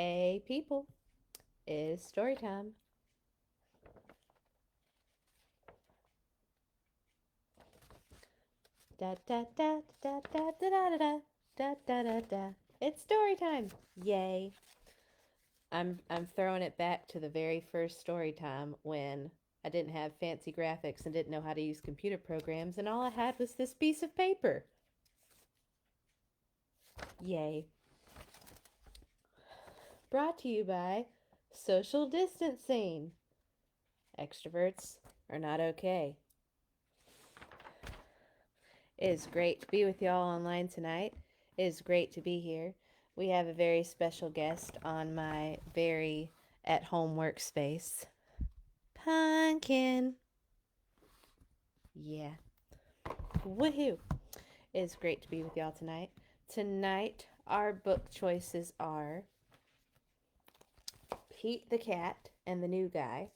Hey people, it's story time. Da da da da da da da da da da da da. It's story time. Yay. I'm throwing it back to the very first story time when I didn't have fancy graphics and didn't know how to use computer programs and all I had was this piece of paper. Yay. Brought to you by social distancing. Extroverts are not okay. It is great to be with y'all online tonight. It is great to be here. We have a very special guest on my very at home workspace. Pumpkin. Yeah. Woohoo. It is great to be with y'all tonight. Tonight, our book choices are Pete the Cat and the New Guy.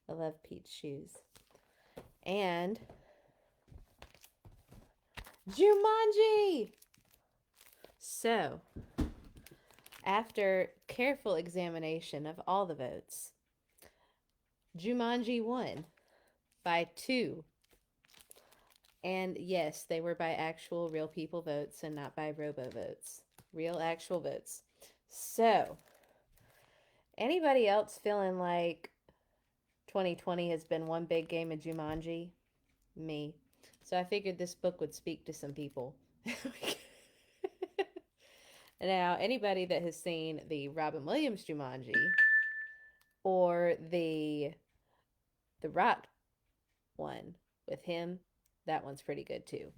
I love Pete's shoes. And Jumanji! So, after careful examination of all the votes, Jumanji won by 2. And yes, they were by actual real people votes and not by robo votes. Real actual votes. So, anybody else feeling like 2020 has been one big game of Jumanji? Me. So I figured this book would speak to some people. Now, anybody that has seen the Robin Williams Jumanji or the Rock one with him, that one's pretty good too.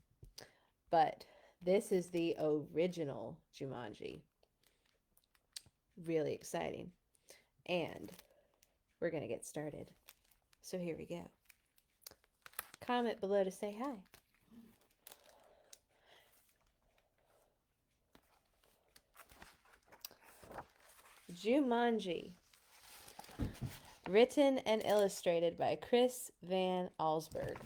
But this is the original Jumanji. Really exciting. And we're going to get started. So here we go. Comment below to say hi. Jumanji. Written and illustrated by Chris Van Allsburg.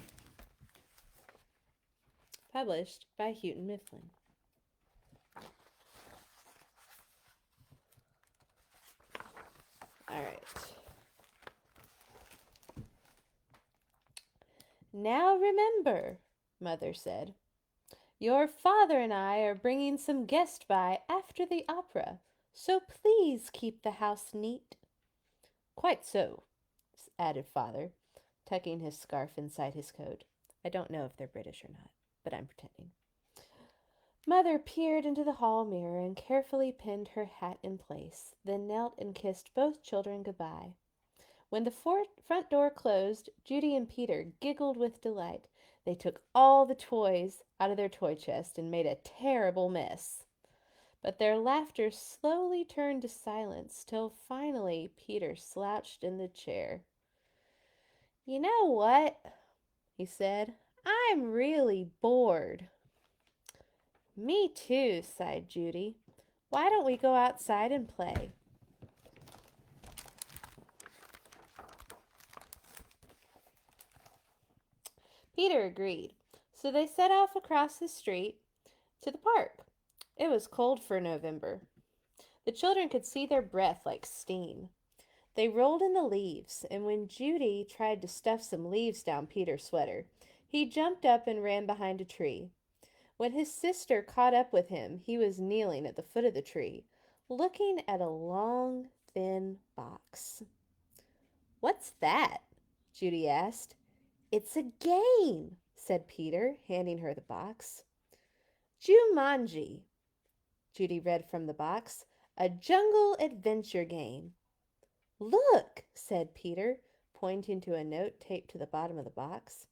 Published by Houghton Mifflin. All right. Now remember, Mother said, your father and I are bringing some guests by after the opera, so please keep the house neat. Quite so, added Father, tucking his scarf inside his coat. I don't know if they're British or not, but I'm pretending. Mother peered into the hall mirror and carefully pinned her hat in place, then knelt and kissed both children goodbye. When the front door closed, Judy and Peter giggled with delight. They took all the toys out of their toy chest and made a terrible mess. But their laughter slowly turned to silence till finally Peter slouched in the chair. You know what? He said. I'm really bored. Me too, sighed Judy. Why don't we go outside and play? Peter agreed, so they set off across the street to the park. It was cold for November. The children could see their breath like steam. They rolled in the leaves, and when Judy tried to stuff some leaves down Peter's sweater, he jumped up and ran behind a tree. When his sister caught up with him, he was kneeling at the foot of the tree, looking at a long, thin box. What's that? Judy asked. It's a game, said Peter, handing her the box. Jumanji, Judy read from the box. A jungle adventure game. Look, said Peter, pointing to a note taped to the bottom of the box.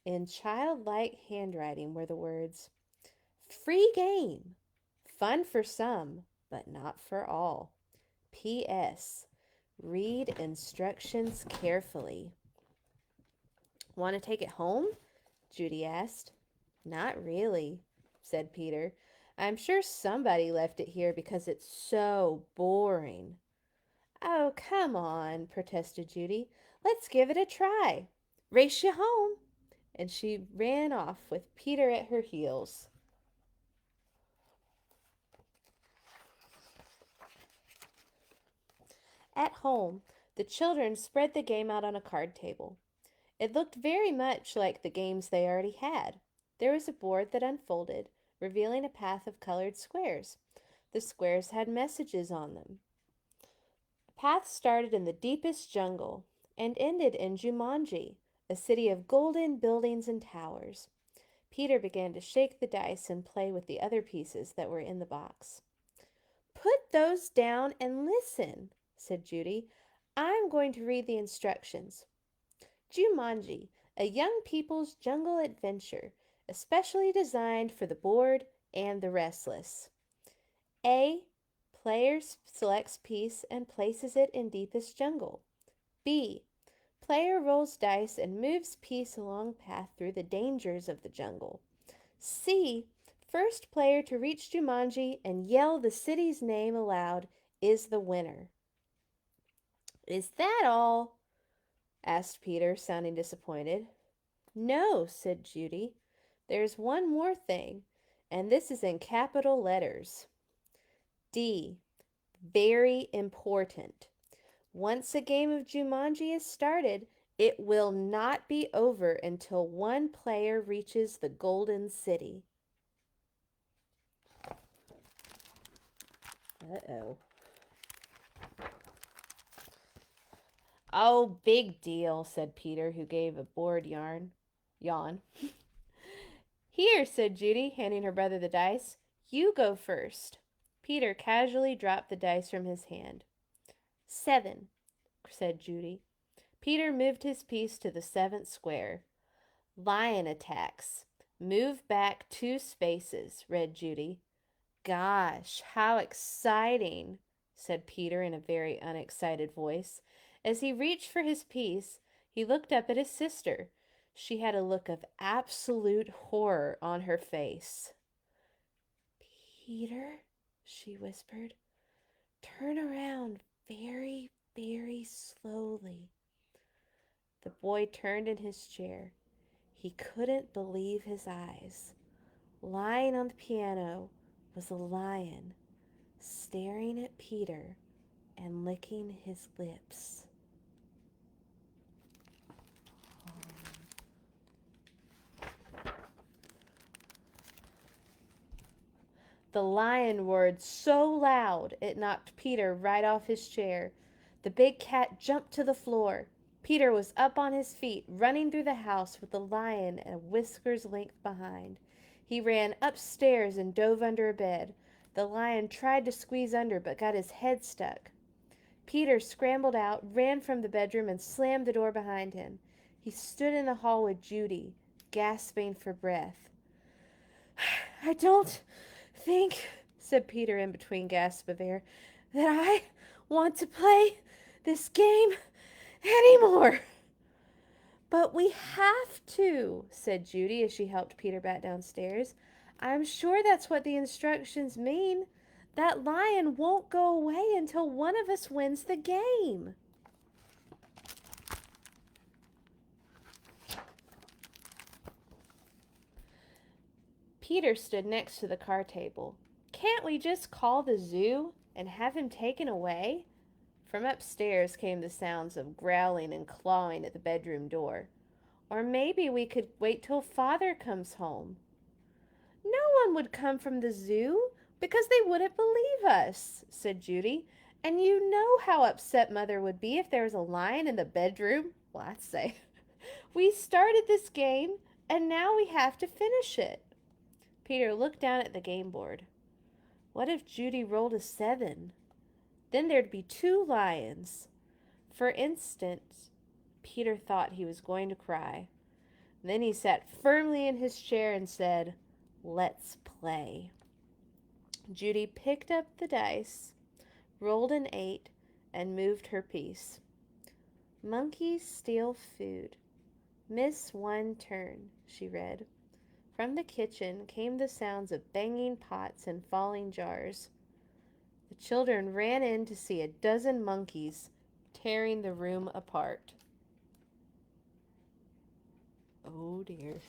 In childlike handwriting were the words, Free game. Fun for some, but not for all. P.S. Read instructions carefully. Want to take it home? Judy asked. Not really, said Peter. I'm sure somebody left it here because it's so boring. Oh, come on, protested Judy. Let's give it a try. Race you home. And she ran off with Peter at her heels. At home, the children spread the game out on a card table. It looked very much like the games they already had. There was a board that unfolded, revealing a path of colored squares. The squares had messages on them. The path started in the deepest jungle and ended in Jumanji, a city of golden buildings and towers. Peter began to shake the dice and play with the other pieces that were in the box. "Put those down and listen," said Judy. "I'm going to read the instructions. Jumanji, a young people's jungle adventure, especially designed for the bored and the restless. A. Player selects piece and places it in deepest jungle. B. Player rolls dice and moves piece along path through the dangers of the jungle. C. First player to reach Jumanji and yell the city's name aloud is the winner." "Is that all?" asked Peter, sounding disappointed. "No," said Judy. "There's one more thing, and this is in capital letters. D. Very important. Once a game of Jumanji is started, it will not be over until one player reaches the Golden City." Uh-oh. "Oh, big deal," said Peter, who gave a bored yawn. "Here," said Judy, handing her brother the dice. "You go first." Peter casually dropped the dice from his hand. "7," said Judy. Peter moved his piece to the 7th square. "Lion attacks. Move back 2 spaces," read Judy. "Gosh, how exciting," said Peter in a very unexcited voice. As he reached for his piece, he looked up at his sister. She had a look of absolute horror on her face. "Peter," she whispered, "turn around very, very slowly." The boy turned in his chair. He couldn't believe his eyes. Lying on the piano was a lion, staring at Peter and licking his lips. The lion roared so loud it knocked Peter right off his chair. The big cat jumped to the floor. Peter was up on his feet, running through the house with the lion a whisker's length behind. He ran upstairs and dove under a bed. The lion tried to squeeze under but got his head stuck. Peter scrambled out, ran from the bedroom, and slammed the door behind him. He stood in the hall with Judy, gasping for breath. "I don't think," said Peter in between gasps of air, "that I want to play this game anymore." "But we have to," said Judy as she helped Peter back downstairs. "I'm sure that's what the instructions mean. That lion won't go away until one of us wins the game." Peter stood next to the card table. "Can't we just call the zoo and have him taken away?" From upstairs came the sounds of growling and clawing at the bedroom door. "Or maybe we could wait till Father comes home." "No one would come from the zoo because they wouldn't believe us," said Judy. "And you know how upset Mother would be if there was a lion in the bedroom. Well, I'd say. We started this game, and now we have to finish it." Peter looked down at the game board. What if Judy rolled a 7? Then there'd be 2 lions. For an instant, Peter thought he was going to cry. Then he sat firmly in his chair and said, "Let's play." Judy picked up the dice, rolled an 8, and moved her piece. "Monkeys steal food. Miss 1 turn," she read. From the kitchen came the sounds of banging pots and falling jars. The children ran in to see a dozen monkeys tearing the room apart. Oh dear.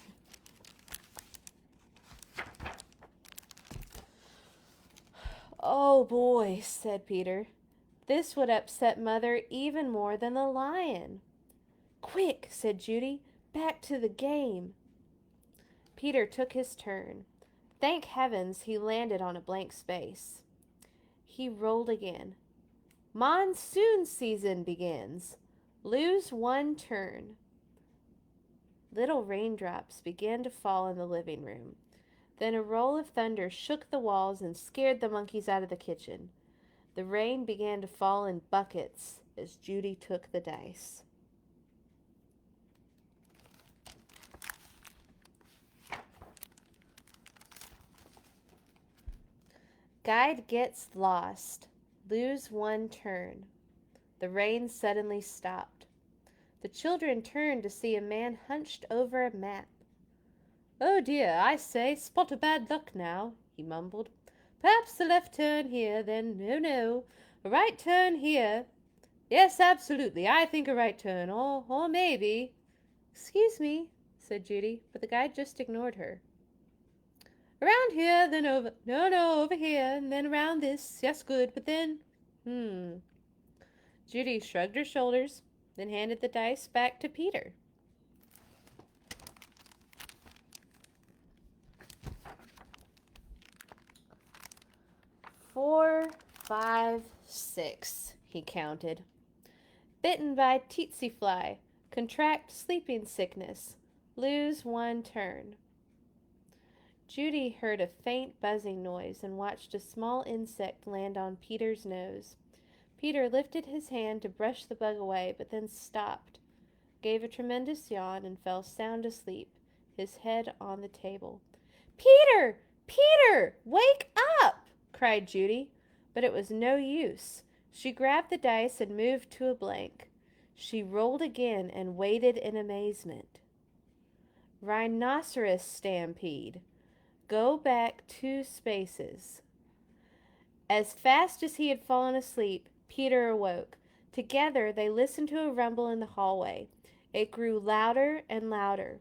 "Oh boy," said Peter. This would upset Mother even more than the lion. "Quick," said Judy, "back to the game." Peter took his turn. Thank heavens he landed on a blank space. He rolled again. "Monsoon season begins. Lose one turn." Little raindrops began to fall in the living room. Then a roll of thunder shook the walls and scared the monkeys out of the kitchen. The rain began to fall in buckets as Judy took the dice. Guide gets lost. Lose one turn. The rain suddenly stopped. The children turned to see a man hunched over a map. "Oh dear, I say, spot of bad luck now," he mumbled. "Perhaps a left turn here, then no, a right turn here. Yes, absolutely, I think a right turn, or maybe—" "Excuse me," said Judy, but the guide just ignored her. "Around here, then over—" No, over here, and then around this. Yes, good, but then—" Judy shrugged her shoulders, then handed the dice back to Peter. 4, 5, 6, he counted. Bitten by tsetse fly. Contract sleeping sickness. Lose one turn. Judy heard a faint buzzing noise and watched a small insect land on Peter's nose. Peter lifted his hand to brush the bug away, but then stopped, gave a tremendous yawn, and fell sound asleep, his head on the table. "Peter! Peter! Wake up!" cried Judy, but it was no use. She grabbed the dice and moved to a blank. She rolled again and waited in amazement. Rhinoceros stampede. Go back 2 spaces. As fast as he had fallen asleep, Peter awoke. Together they listened to a rumble in the hallway. It grew louder and louder.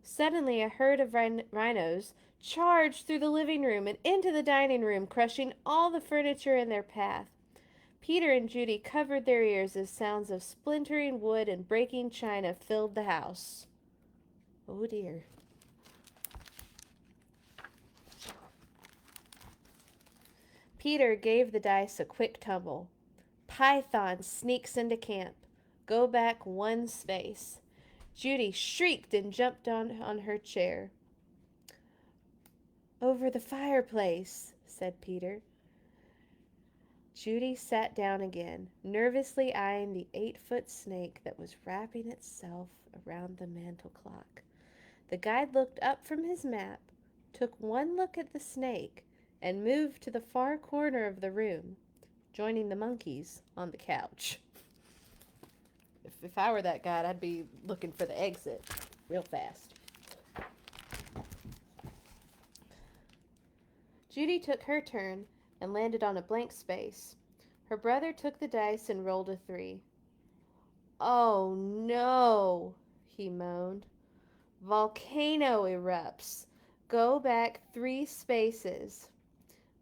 Suddenly a herd of rhinos charged through the living room and into the dining room, crushing all the furniture in their path. Peter and Judy covered their ears as sounds of splintering wood and breaking china filled the house. Oh dear. Peter gave the dice a quick tumble. Python sneaks into camp. Go back 1 space. Judy shrieked and jumped on her chair. "Over the fireplace," said Peter. Judy sat down again, nervously eyeing the 8-foot snake that was wrapping itself around the mantel clock. The guide looked up from his map, took one look at the snake, and moved to the far corner of the room, joining the monkeys on the couch. If I were that guide, I'd be looking for the exit real fast. Judy took her turn and landed on a blank space. Her brother took the dice and rolled a 3. "Oh no," he moaned. "Volcano erupts. Go back 3 spaces."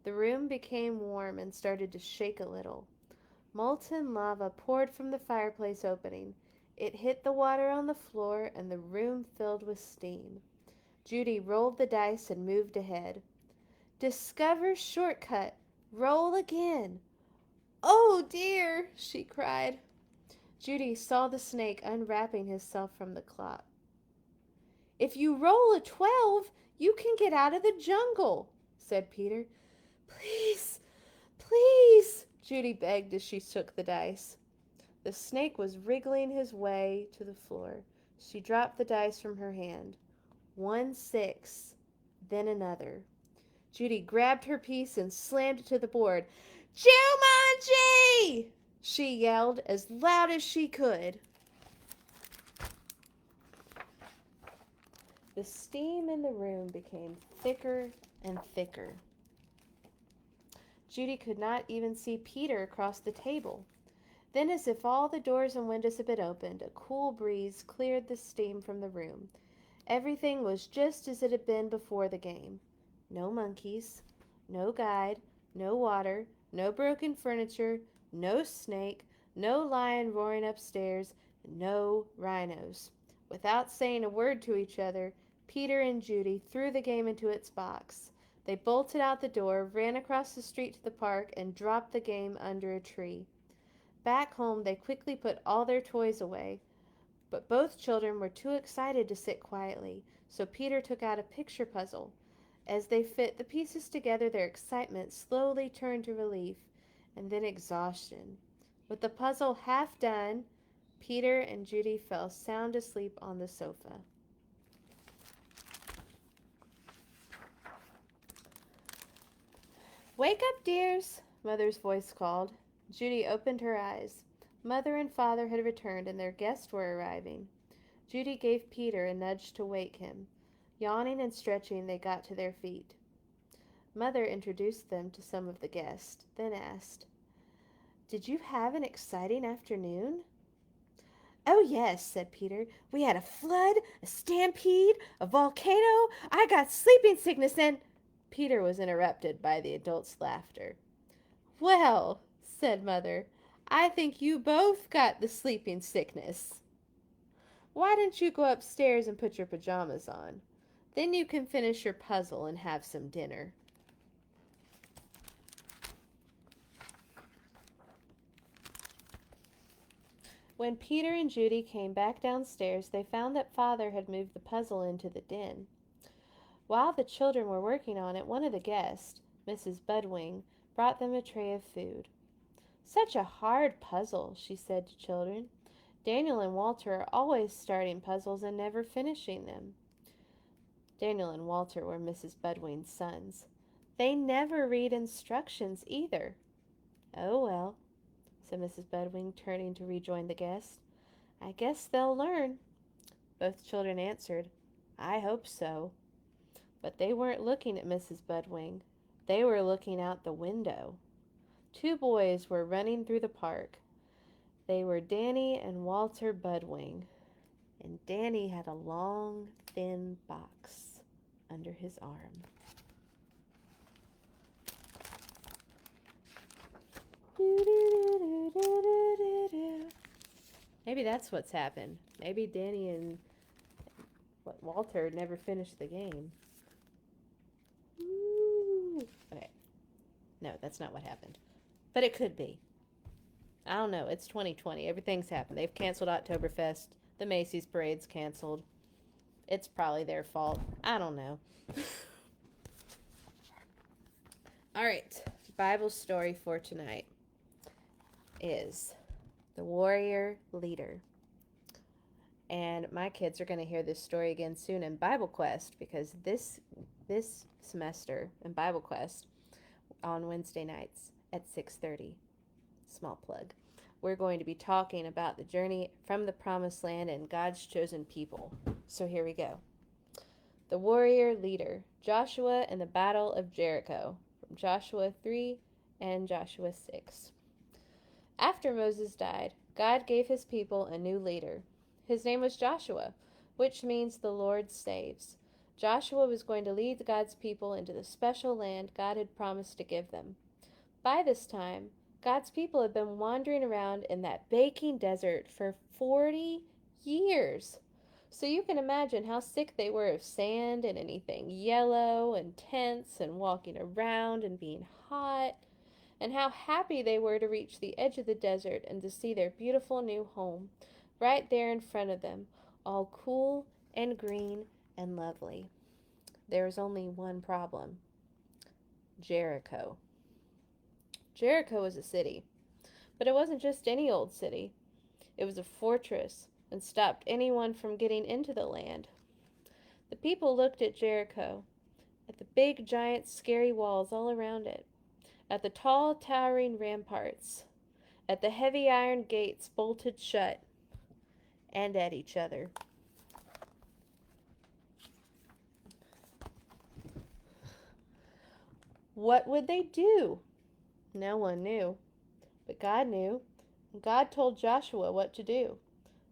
The room became warm and started to shake a little. Molten lava poured from the fireplace opening. It hit the water on the floor and the room filled with steam. Judy rolled the dice and moved ahead. "Discover shortcut. Roll again." "Oh dear," she cried. Judy saw the snake unwrapping himself from the clock. "If you roll a 12, you can get out of the jungle," said Peter. "Please, please," Judy begged as she shook the dice. The snake was wriggling his way to the floor. She dropped the dice from her hand. 1 6, then another. Judy grabbed her piece and slammed it to the board. "Jumanji!" she yelled as loud as she could. The steam in the room became thicker and thicker. Judy could not even see Peter across the table. Then, as if all the doors and windows had been opened, a cool breeze cleared the steam from the room. Everything was just as it had been before the game. No monkeys, no guide, no water, no broken furniture, no snake, no lion roaring upstairs, and no rhinos. Without saying a word to each other, Peter and Judy threw the game into its box. They bolted out the door, ran across the street to the park, and dropped the game under a tree. Back home, they quickly put all their toys away, but both children were too excited to sit quietly, so Peter took out a picture puzzle. As they fit the pieces together, their excitement slowly turned to relief and then exhaustion. With the puzzle half done, Peter and Judy fell sound asleep on the sofa. "Wake up, dears," Mother's voice called. Judy opened her eyes. Mother and Father had returned, and their guests were arriving. Judy gave Peter a nudge to wake him. Yawning and stretching, they got to their feet. Mother introduced them to some of the guests, then asked, "Did you have an exciting afternoon?" "Oh, yes," said Peter. "We had a flood, a stampede, a volcano. I got sleeping sickness and—" Peter was interrupted by the adults' laughter. "Well," said Mother, "I think you both got the sleeping sickness. Why don't you go upstairs and put your pajamas on? Then you can finish your puzzle and have some dinner." When Peter and Judy came back downstairs, they found that Father had moved the puzzle into the den. While the children were working on it, one of the guests, Mrs. Budwing, brought them a tray of food. "Such a hard puzzle," she said to children. "Daniel and Walter are always starting puzzles and never finishing them." Daniel and Walter were Mrs. Budwing's sons. "They never read instructions either." "Oh, well," said Mrs. Budwing, turning to rejoin the guests. "I guess they'll learn." Both children answered, "I hope so." But they weren't looking at Mrs. Budwing. They were looking out the window. Two boys were running through the park. They were Danny and Walter Budwing, and Danny had a long, thin box under his arm. Maybe that's what's happened. Maybe Danny and Walter never finished the game. Okay. No, that's not what happened. But it could be. I don't know. It's 2020. Everything's happened. They've canceled Oktoberfest. The Macy's parade's canceled. It's probably their fault. I don't know. All right. Bible story for tonight is The Warrior Leader. And my kids are going to hear this story again soon in Bible Quest, because this semester in Bible Quest on Wednesday nights at 6:30. Small plug. We're going to be talking about the journey from the Promised Land and God's chosen people. So here we go. The Warrior Leader, Joshua and the Battle of Jericho, from Joshua 3 and Joshua 6. After Moses died, God gave his people a new leader. His name was Joshua, which means the Lord saves. Joshua was going to lead God's people into the special land God had promised to give them. By this time, God's people had been wandering around in that baking desert for 40 years. So you can imagine how sick they were of sand and anything yellow and tense and walking around and being hot, and how happy they were to reach the edge of the desert and to see their beautiful new home right there in front of them, all cool and green and lovely. There was only one problem: Jericho. Jericho was a city, but it wasn't just any old city. It was a fortress and stopped anyone from getting into the land. The people looked at Jericho, at the big, giant, scary walls all around it, at the tall, towering ramparts, at the heavy iron gates bolted shut, and at each other. What would they do? No one knew, but God knew, and God told Joshua what to do.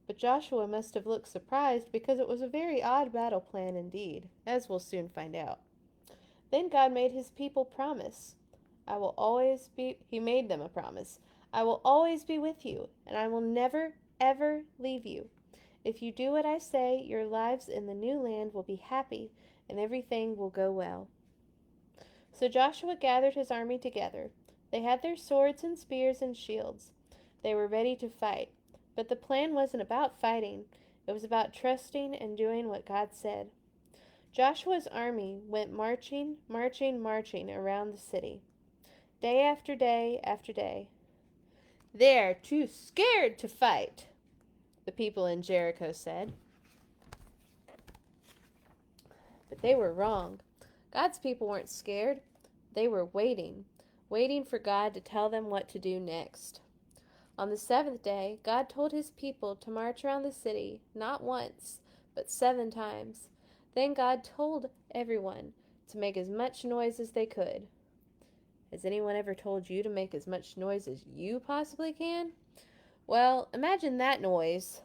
But Joshua must have looked surprised, because it was a very odd battle plan indeed, as we'll soon find out. Then God made his people promise. He made them a promise. I will always be with you, and I will never, ever leave you. If you do what I say, your lives in the new land will be happy, and everything will go well." So Joshua gathered his army together. They had their swords and spears and shields. They were ready to fight. But the plan wasn't about fighting, it was about trusting and doing what God said. Joshua's army went marching, marching, marching around the city, day after day after day. "They're too scared to fight," the people in Jericho said. But they were wrong. God's people weren't scared. They were waiting, waiting for God to tell them what to do next. On the seventh day, God told his people to march around the city, not once, but 7 times. Then God told everyone to make as much noise as they could. Has anyone ever told you to make as much noise as you possibly can? Well, imagine that noise.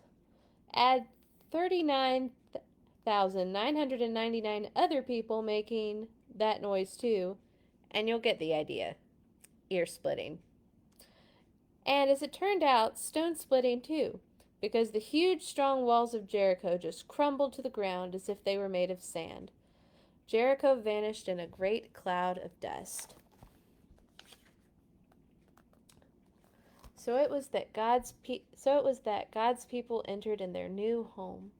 Add 39,999 other people making that noise too, and you'll get the idea. Ear splitting. And as it turned out, stone splitting too, because the huge strong walls of Jericho just crumbled to the ground as if they were made of sand. Jericho vanished in a great cloud of dust. So it was that God's people entered in their new home.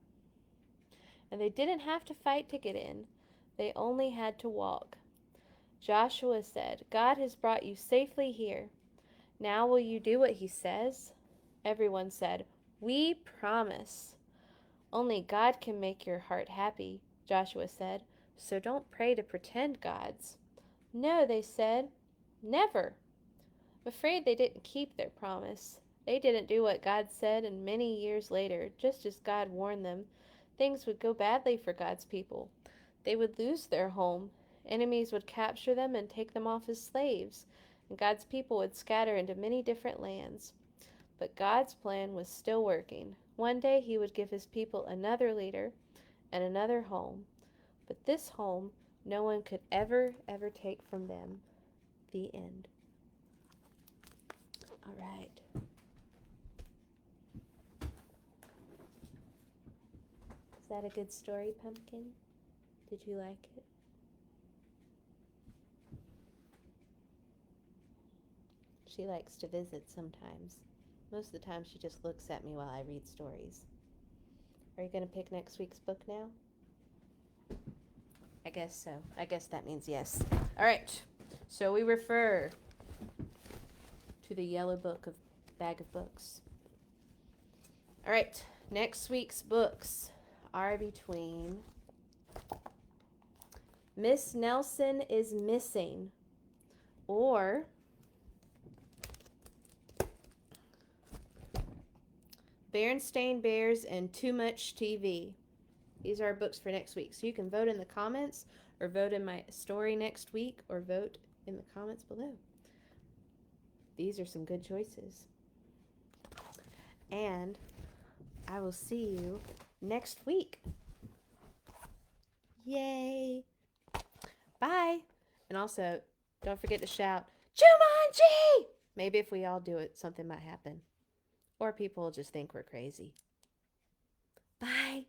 And they didn't have to fight to get in. They only had to walk. Joshua said, "God has brought you safely here. Now will you do what he says?" Everyone said, "We promise." "Only God can make your heart happy," Joshua said. "So don't pray to pretend gods." "No," they said. "Never." I'm afraid they didn't keep their promise. They didn't do what God said, and many years later, just as God warned them, things would go badly for God's people. They would lose their home. Enemies would capture them and take them off as slaves, and God's people would scatter into many different lands. But God's plan was still working. One day he would give his people another leader and another home. But this home no one could ever take from them. The end. All right. Is that a good story, Pumpkin? Did you like it? She likes to visit sometimes. Most of the time she just looks at me while I read stories. Are you going to pick next week's book now? I guess so. I guess that means yes. All right. So we refer to the yellow book of bag of books. All right. Next week's books are between Miss Nelson is Missing or Berenstain Bears and Too Much TV. These are our books for next week. So you can vote in the comments or vote in my story next week or vote in the comments below. These are some good choices. And I will see you next week. Yay! Bye! And also, don't forget to shout, Jumanji! Maybe if we all do it, something might happen. Or people will just think we're crazy. Bye!